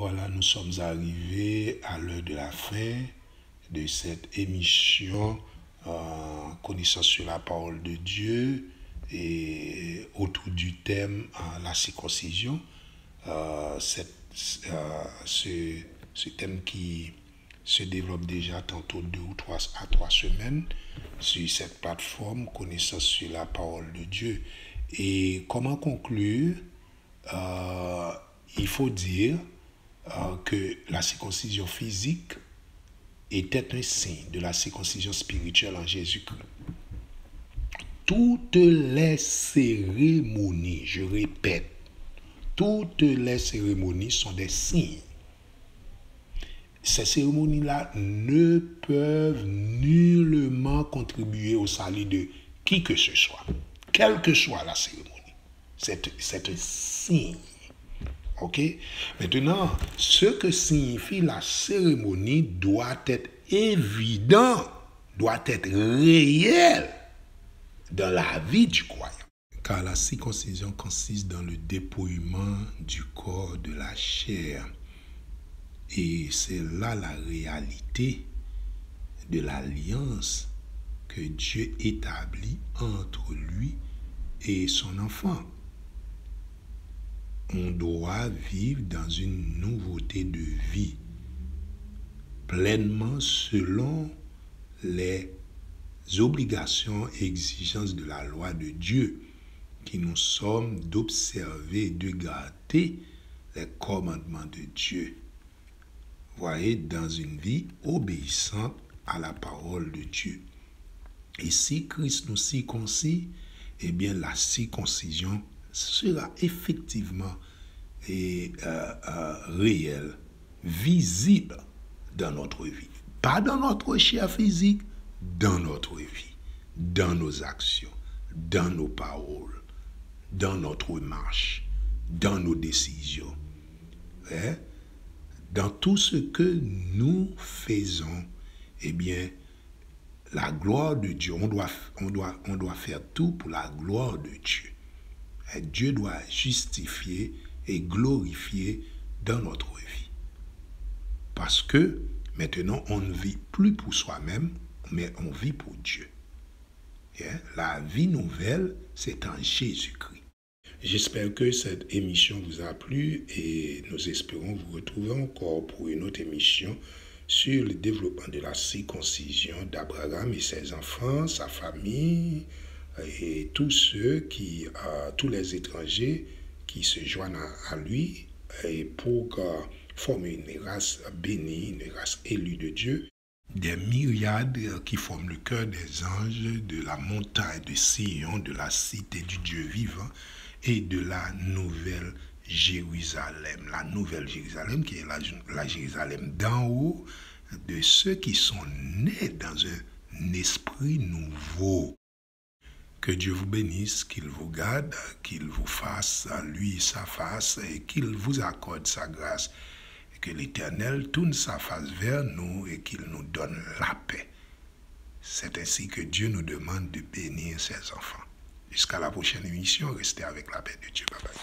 Voilà, nous sommes arrivés à l'heure de la fin de cette émission Connaissance sur la parole de Dieu et autour du thème la circoncision. Ce thème qui se développe déjà tantôt 2 ou 3 semaines sur cette plateforme Connaissance sur la parole de Dieu. Et comment conclure? Il faut dire que la circoncision physique était un signe de la circoncision spirituelle en Jésus-Christ. Toutes les cérémonies, je répète, toutes les cérémonies sont des signes. Ces cérémonies-là ne peuvent nullement contribuer au salut de qui que ce soit, quelle que soit la cérémonie. C'est un signe. Ok? Maintenant, ce que signifie la cérémonie doit être évident, doit être réel dans la vie du croyant. Car la circoncision consiste dans le dépouillement du corps de la chair. Et c'est là la réalité de l'alliance que Dieu établit entre lui et son enfant. On doit vivre dans une nouveauté de vie, pleinement selon les obligations et exigences de la loi de Dieu, qui nous sommes d'observer et de garder les commandements de Dieu. Voyez, dans une vie obéissante à la parole de Dieu. Et si Christ nous circoncit, eh bien la circoncision sera effectivement réelle, visible dans notre vie. Pas dans notre chair physique, dans notre vie, dans nos actions, dans nos paroles, dans notre marche, dans nos décisions. Dans tout ce que nous faisons, eh bien, la gloire de Dieu, on doit faire tout pour la gloire de Dieu. Et Dieu doit justifier et glorifier dans notre vie. Parce que maintenant, on ne vit plus pour soi-même, mais on vit pour Dieu. La vie nouvelle, c'est en Jésus-Christ. J'espère que cette émission vous a plu et nous espérons vous retrouver encore pour une autre émission sur le développement de la circoncision d'Abraham et ses enfants, sa famille et tous les étrangers qui se joignent à lui et pour former une race bénie, une race élue de Dieu. Des myriades qui forment le cœur des anges de la montagne de Sion, de la cité du Dieu vivant et de la nouvelle Jérusalem. La nouvelle Jérusalem qui est la Jérusalem d'en haut, de ceux qui sont nés dans un esprit nouveau. Que Dieu vous bénisse, qu'il vous garde, qu'il vous fasse à lui sa face et qu'il vous accorde sa grâce. Et que l'Éternel tourne sa face vers nous et qu'il nous donne la paix. C'est ainsi que Dieu nous demande de bénir ses enfants. Jusqu'à la prochaine émission, restez avec la paix de Dieu. Bye bye.